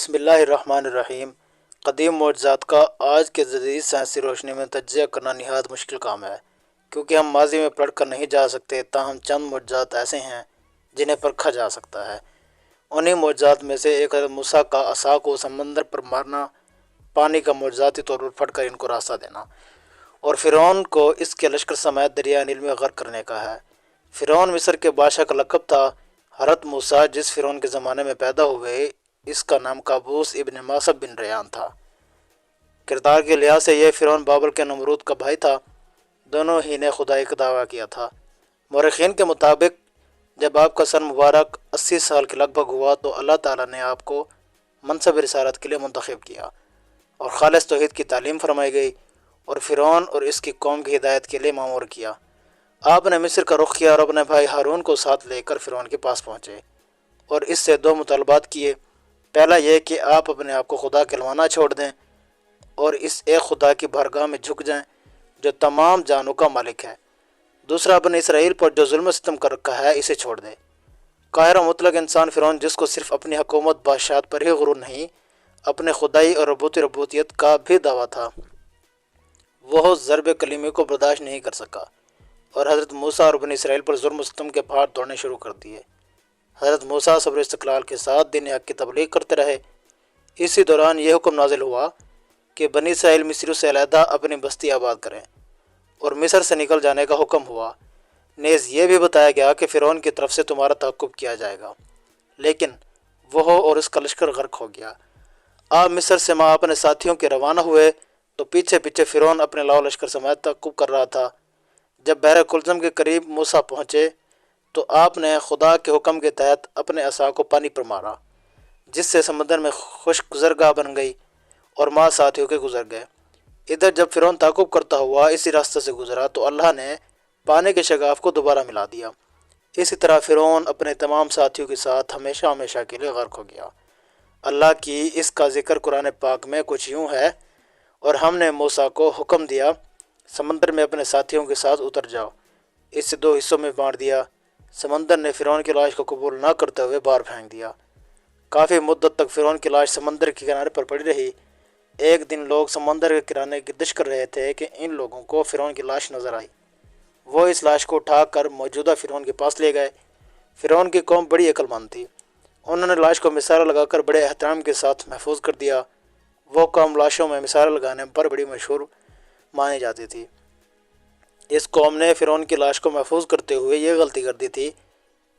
بسم اللہ الرحمن الرحیم۔ قدیم معجزات کا آج کے جدید سائنسی روشنی میں تجزیہ کرنا نہایت مشکل کام ہے، کیونکہ ہم ماضی میں پڑھ کر نہیں جا سکتے، تاہم چند معجزات ایسے ہیں جنہیں پرکھا جا سکتا ہے۔ انہی معجزات میں سے ایک حضرت موسیٰ کا عصا کو سمندر پر مارنا، پانی کا معجزاتی طور پر پھٹ کر ان کو راستہ دینا، اور فرعون کو اس کے لشکر سمیت دریائے نیل میں غرق کرنے کا ہے۔ فرعون مصر کے بادشاہ کا لقب تھا۔ حضرت موسیٰ جس فرعون کے زمانے میں پیدا ہوئے، اس کا نام قابوس ابن ماسب بن ریان تھا۔ کردار کے لحاظ سے یہ فرعون بابل کے نمرود کا بھائی تھا۔ دونوں ہی نے خدائی کا دعویٰ کیا تھا۔ مورخین کے مطابق جب آپ کا سن مبارک 80 سال کے لگ بھگ ہوا تو اللہ تعالیٰ نے آپ کو منصب رسالت کے لیے منتخب کیا اور خالص توحید کی تعلیم فرمائی گئی، اور فرعون اور اس کی قوم کی ہدایت کے لیے مامور کیا۔ آپ نے مصر کا رخ کیا اور اپنے بھائی ہارون کو ساتھ لے کر فرعون کے پاس پہنچے اور اس سے دو مطالبات کیے۔ پہلا یہ کہ آپ اپنے آپ کو خدا کہلوانا چھوڑ دیں اور اس ایک خدا کی بارگاہ میں جھک جائیں جو تمام جانوں کا مالک ہے۔ دوسرا، اپنے اسرائیل پر جو ظلم و ستم کر رکھا ہے اسے چھوڑ دیں۔ قاہر و مطلق انسان فرعون، جس کو صرف اپنی حکومت بادشاہت پر ہی غرور نہیں، اپنے خدائی اور ربوبیت کا بھی دعویٰ تھا، وہ ضرب کلیمے کو برداشت نہیں کر سکا اور حضرت موسیٰ اور بنی اسرائیل پر ظلم و ستم کے پہاڑ توڑنے شروع کر دیے۔ حضرت موسیٰ صبر و استقلال کے ساتھ دین حق کی تبلیغ کرتے رہے۔ اسی دوران یہ حکم نازل ہوا کہ بنی اسرائیل مصریوں سے علیحدہ اپنی بستی آباد کریں، اور مصر سے نکل جانے کا حکم ہوا۔ نیز یہ بھی بتایا گیا کہ فرعون کی طرف سے تمہارا تعاقب کیا جائے گا، لیکن وہ اور اس کا لشکر غرق ہو گیا۔ آپ مصر سے ماں اپنے ساتھیوں کے روانہ ہوئے تو پیچھے پیچھے فرعون اپنے لاؤ لشکر سمیت تعاقب کر رہا تھا۔ جب بحر کلزم کے قریب موسیٰ پہنچے تو آپ نے خدا کے حکم کے تحت اپنے عصا کو پانی پر مارا، جس سے سمندر میں خشک گزرگاہ بن گئی اور ماں ساتھیوں کے گزر گئے۔ ادھر جب فرعون تعاقب کرتا ہوا اسی راستے سے گزرا تو اللہ نے پانی کے شگاف کو دوبارہ ملا دیا۔ اسی طرح فرعون اپنے تمام ساتھیوں کے ساتھ ہمیشہ ہمیشہ کے لیے غرق ہو گیا۔ اللہ کی اس کا ذکر قرآن پاک میں کچھ یوں ہے: اور ہم نے موسیٰ کو حکم دیا سمندر میں اپنے ساتھیوں کے ساتھ اتر جاؤ، اسے دو حصوں میں بانٹ دیا۔ سمندر نے فرعون کی لاش کو قبول نہ کرتے ہوئے باہر پھینک دیا۔ کافی مدت تک فرعون کی لاش سمندر کے کنارے پر پڑی رہی۔ ایک دن لوگ سمندر کے کنارے گردش کر رہے تھے کہ ان لوگوں کو فرعون کی لاش نظر آئی۔ وہ اس لاش کو اٹھا کر موجودہ فرعون کے پاس لے گئے۔ فرعون کی قوم بڑی عقل مند تھی، انہوں نے لاش کو مسالہ لگا کر بڑے احترام کے ساتھ محفوظ کر دیا۔ وہ قوم لاشوں میں مسالہ لگانے پر بڑی مشہور مانی جاتی تھی۔ اس قوم نے فرعون کی لاش کو محفوظ کرتے ہوئے یہ غلطی کر دی تھی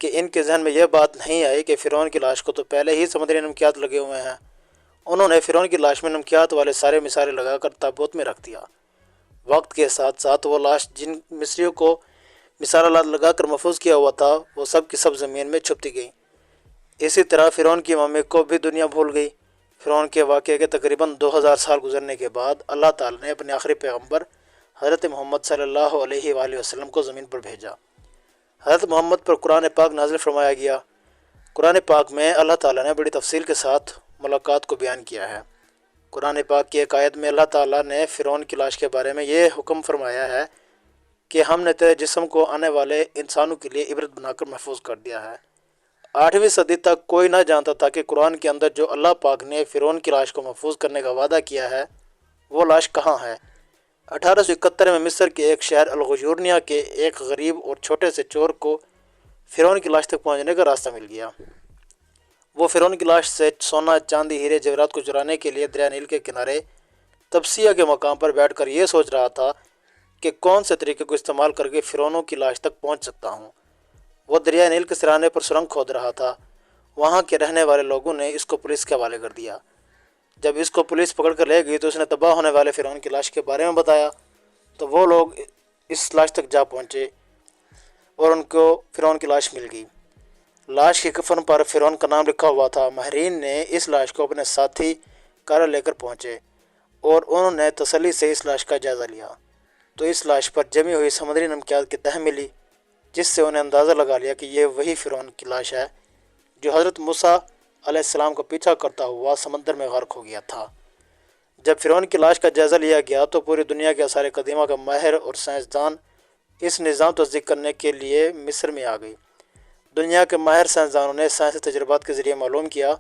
کہ ان کے ذہن میں یہ بات نہیں آئی کہ فرعون کی لاش کو تو پہلے ہی سمندری نمکیات لگے ہوئے ہیں۔ انہوں نے فرعون کی لاش میں نمکیات والے سارے مسالے لگا کر تابوت میں رکھ دیا۔ وقت کے ساتھ ساتھ وہ لاش جن مصریوں کو مسالہ لگا کر محفوظ کیا ہوا تھا وہ سب کی سب زمین میں چھپتی گئیں۔ اسی طرح فرعون کی ممی کو بھی دنیا بھول گئی۔ فرعون کے واقعے کے تقریباً 2000 سال گزرنے کے بعد اللہ تعالیٰ نے اپنے آخری پیغمبر حضرت محمد صلی اللہ علیہ وآلہ وسلم کو زمین پر بھیجا۔ حضرت محمد پر قرآن پاک نازل فرمایا گیا۔ قرآن پاک میں اللہ تعالیٰ نے بڑی تفصیل کے ساتھ ملاقات کو بیان کیا ہے۔ قرآن پاک کی ایک آیت میں اللہ تعالیٰ نے فرعون کی لاش کے بارے میں یہ حکم فرمایا ہے کہ ہم نے تیرے جسم کو آنے والے انسانوں کے لیے عبرت بنا کر محفوظ کر دیا ہے۔ 8ویں صدی تک کوئی نہ جانتا تھا کہ قرآن کے اندر جو اللہ پاک نے فرعون کی لاش کو محفوظ کرنے کا وعدہ کیا ہے وہ لاش کہاں ہے۔ 1871 میں مصر کے ایک شہر الغیورنیا کے ایک غریب اور چھوٹے سے چور کو فرعون کی لاش تک پہنچنے کا راستہ مل گیا۔ وہ فرعون کی لاش سے سونا، چاندی، ہیرے جواہرات کو چرانے کے لیے دریا نیل کے کنارے تبسیہ کے مقام پر بیٹھ کر یہ سوچ رہا تھا کہ کون سے طریقے کو استعمال کر کے فرعونوں کی لاش تک پہنچ سکتا ہوں۔ وہ دریا نیل کے سرانے پر سرنگ کھود رہا تھا۔ وہاں کے رہنے والے لوگوں نے اس کو پولیس کے حوالے کر دیا۔ جب اس کو پولیس پکڑ کر لے گئی تو اس نے تباہ ہونے والے فرعون کی لاش کے بارے میں بتایا، تو وہ لوگ اس لاش تک جا پہنچے اور ان کو فرعون کی لاش مل گئی۔ لاش کے کفن پر فرعون کا نام لکھا ہوا تھا۔ ماہرین نے اس لاش کو اپنے ساتھی کارا لے کر پہنچے اور انہوں نے تسلی سے اس لاش کا جائزہ لیا تو اس لاش پر جمی ہوئی سمندری نمکیات کی تہ ملی، جس سے انہیں اندازہ لگا لیا کہ یہ وہی فرعون کی لاش ہے جو حضرت موسیٰ علیہ السلام کا پیچھا کرتا ہوا سمندر میں غرق ہو گیا تھا۔ جب فرعون کی لاش کا جائزہ لیا گیا تو پوری دنیا کے آثار قدیمہ کا ماہر اور سائنسدان اس نظام تصدیق کرنے کے لیے مصر میں آ گئی۔ دنیا کے ماہر سائنسدانوں نے سائنسی تجربات کے ذریعے معلوم کیا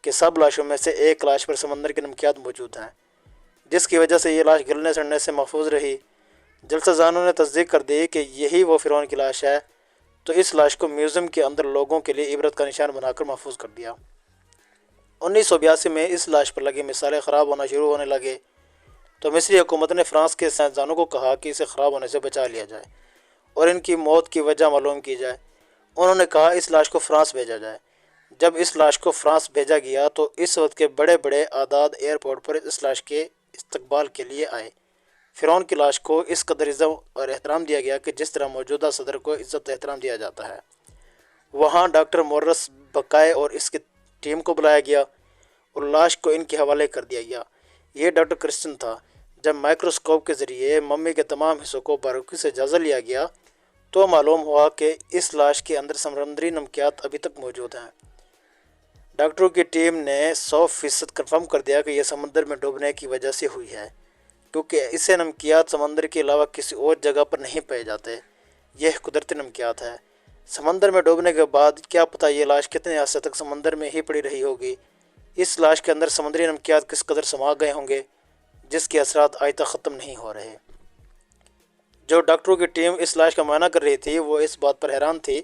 کہ سب لاشوں میں سے ایک لاش پر سمندر کی نمکیات موجود ہیں، جس کی وجہ سے یہ لاش گلنے سڑنے سے محفوظ رہی۔ جلسہ زانوں نے تصدیق کر دی کہ یہی وہ فرعون کی لاش ہے، تو اس لاش کو میوزیم کے اندر لوگوں کے لیے عبرت کا نشان بنا کر محفوظ کر دیا۔ 1982 میں اس لاش پر لگے مثالیں خراب ہونا شروع ہونے لگے، تو مصری حکومت نے فرانس کے سائنسدانوں کو کہا کہ اسے خراب ہونے سے بچا لیا جائے اور ان کی موت کی وجہ معلوم کی جائے۔ انہوں نے کہا اس لاش کو فرانس بھیجا جائے۔ جب اس لاش کو فرانس بھیجا گیا تو اس وقت کے بڑے بڑے اعداد ایئرپورٹ پر اس لاش کے استقبال کے لیے آئے۔ فرعون کی لاش کو اس قدر عزت اور احترام دیا گیا کہ جس طرح موجودہ صدر کو عزت و احترام دیا جاتا ہے۔ وہاں ڈاکٹر مورس بقائے اور اس کی ٹیم کو بلایا گیا اور لاش کو ان کے حوالے کر دیا گیا۔ یہ ڈاکٹر کرسچن تھا۔ جب مائکروسکوپ کے ذریعے ممی کے تمام حصوں کو باریکی سے جائزہ لیا گیا تو معلوم ہوا کہ اس لاش کے اندر سمندری نمکیات ابھی تک موجود ہیں۔ ڈاکٹروں کی ٹیم نے 100% کنفرم کر دیا کہ یہ سمندر میں ڈوبنے کی وجہ سے ہوئی ہے، کیونکہ اسے نمکیات سمندر کے علاوہ کسی اور جگہ پر نہیں پائے جاتے۔ یہ قدرتی نمکیات ہے۔ سمندر میں ڈوبنے کے بعد کیا پتہ یہ لاش کتنے عرصے تک سمندر میں ہی پڑی رہی ہوگی۔ اس لاش کے اندر سمندری نمکیات کس قدر سما گئے ہوں گے جس کے اثرات آج تک ختم نہیں ہو رہے۔ جو ڈاکٹروں کی ٹیم اس لاش کا معائنہ کر رہی تھی وہ اس بات پر حیران تھی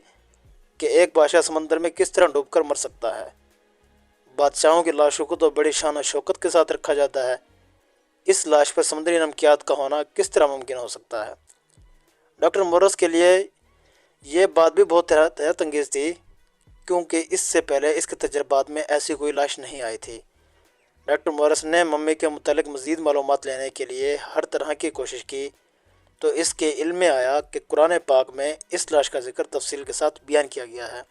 کہ ایک بادشاہ سمندر میں کس طرح ڈوب کر مر سکتا ہے۔ بادشاہوں کی لاشوں کو تو بڑی شان و شوکت کے ساتھ رکھا جاتا ہے، اس لاش پر سمندری نمکیات کا ہونا کس طرح ممکن ہو سکتا ہے۔ ڈاکٹر مورس کے لیے یہ بات بھی بہت حیرت انگیز تھی، کیونکہ اس سے پہلے اس کے تجربات میں ایسی کوئی لاش نہیں آئی تھی۔ ڈاکٹر مورس نے ممی کے متعلق مزید معلومات لینے کے لیے ہر طرح کی کوشش کی، تو اس کے علم میں آیا کہ قرآن پاک میں اس لاش کا ذکر تفصیل کے ساتھ بیان کیا گیا ہے۔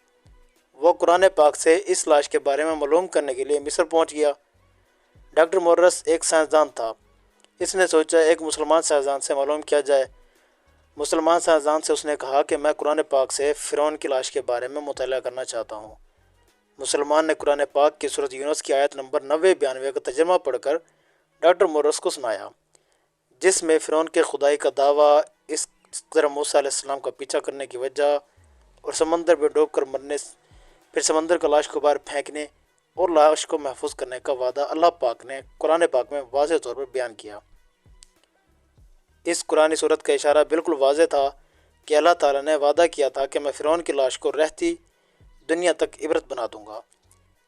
وہ قرآن پاک سے اس لاش کے بارے میں معلوم کرنے کے لیے مصر پہنچ گیا۔ ڈاکٹر مورس ایک سائنسدان تھا۔ اس نے سوچا ایک مسلمان سائنسدان سے معلوم کیا جائے۔ مسلمان سائنسدان سے اس نے کہا کہ میں قرآن پاک سے فرعون کی لاش کے بارے میں مطالعہ کرنا چاہتا ہوں۔ مسلمان نے قرآن پاک کی سورۃ یونس کی آیت نمبر 90-92 کا ترجمہ پڑھ کر ڈاکٹر مورس کو سنایا، جس میں فرعون کے خدائی کا دعویٰ، اس طرح موسیٰ علیہ السلام کا پیچھا کرنے کی وجہ اور سمندر میں ڈوب کر مرنے، پھر سمندر کا لاش کو باہر پھینکنے اور لاش کو محفوظ کرنے کا وعدہ اللہ پاک نے قرآن پاک میں واضح طور پر بیان کیا۔ اس قرآنی صورت کا اشارہ بالکل واضح تھا کہ اللہ تعالیٰ نے وعدہ کیا تھا کہ میں فرعون کی لاش کو رہتی دنیا تک عبرت بنا دوں گا۔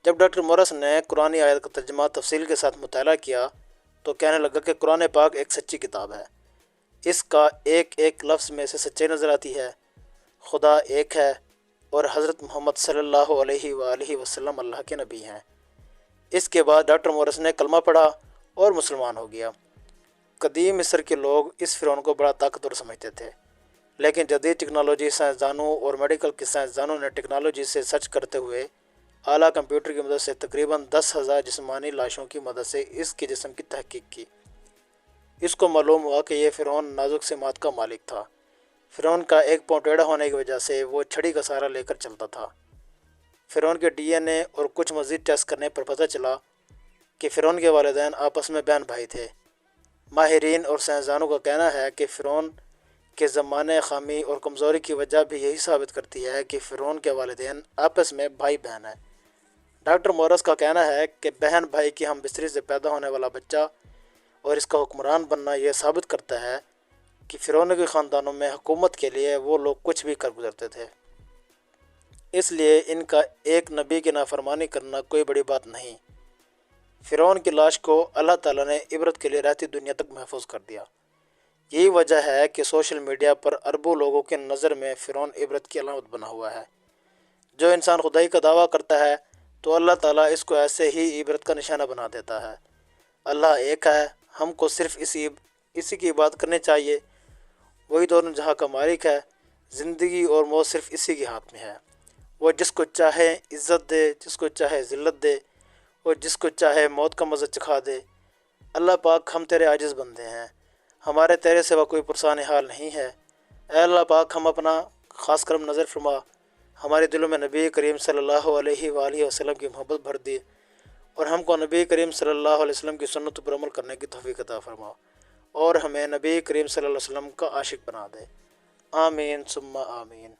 جب ڈاکٹر مورس نے قرآنی آیت کا ترجمہ تفصیل کے ساتھ مطالعہ کیا تو کہنے لگا کہ قرآن پاک ایک سچی کتاب ہے، اس کا ایک ایک لفظ میں سے سچائی نظر آتی ہے۔ خدا ایک ہے اور حضرت محمد صلی اللہ علیہ وآلہ وسلم اللہ کے نبی ہیں۔ اس کے بعد ڈاکٹر مورس نے کلمہ پڑھا اور مسلمان ہو گیا۔ قدیم مصر کے لوگ اس فرعون کو بڑا طاقتور سمجھتے تھے، لیکن جدید ٹیکنالوجی سائنسدانوں اور میڈیکل کے سائنسدانوں نے ٹیکنالوجی سے سرچ کرتے ہوئے اعلیٰ کمپیوٹر کی مدد سے تقریباً 10,000 جسمانی لاشوں کی مدد سے اس کے جسم کی تحقیق کی۔ اس کو معلوم ہوا کہ یہ فرعون نازک سماعت کا مالک تھا۔ فرعون کا ایک پاؤں ٹیڑھا ہونے کی وجہ سے وہ چھڑی کا سہارا لے کر چلتا تھا۔ فرعون کے ڈی این اے اور کچھ مزید ٹیسٹ کرنے پر پتہ چلا کہ فرعون کے والدین آپس میں بہن بھائی تھے۔ ماہرین اور سائنسدانوں کا کہنا ہے کہ فرعون کے زمانے خامی اور کمزوری کی وجہ بھی یہی ثابت کرتی ہے کہ فرعون کے والدین آپس میں بھائی بہن ہیں۔ ڈاکٹر مورس کا کہنا ہے کہ بہن بھائی کی ہم بستری سے پیدا ہونے والا بچہ اور اس کا حکمران بننا یہ ثابت کرتا ہے کہ فرعون کے خاندانوں میں حکومت کے لیے وہ لوگ کچھ بھی کر گزرتے تھے، اس لیے ان کا ایک نبی کی نافرمانی کرنا کوئی بڑی بات نہیں۔ فرعون کی لاش کو اللہ تعالیٰ نے عبرت کے لیے رہتی دنیا تک محفوظ کر دیا۔ یہی وجہ ہے کہ سوشل میڈیا پر اربوں لوگوں کے نظر میں فرعون عبرت کی علامت بنا ہوا ہے۔ جو انسان خدائی کا دعویٰ کرتا ہے تو اللہ تعالیٰ اس کو ایسے ہی عبرت کا نشانہ بنا دیتا ہے۔ اللہ ایک ہے، ہم کو صرف اسی کی عبادت کرنی چاہیے۔ وہی دونوں جہاں کا مالک ہے، زندگی اور موت صرف اسی کے ہاتھ میں ہے۔ وہ جس کو چاہے عزت دے، جس کو چاہے ذلت دے اور جس کو چاہے موت کا مزہ چکھا دے۔ اللہ پاک ہم تیرے عاجز بندے ہیں، ہمارے تیرے سوا کوئی پرسان حال نہیں ہے۔ اے اللہ پاک ہم اپنا خاص کرم نظر فرما، ہمارے دلوں میں نبی کریم صلی اللہ علیہ وآلہ وسلم کی محبت بھر دی اور ہم کو نبی کریم صلی اللہ علیہ وسلم کی سنت پر عمل کرنے کی توفیق عطا فرما اور ہمیں نبی کریم صلی اللہ علیہ وسلم کا عاشق بنا دے۔ آمین ثم آمین۔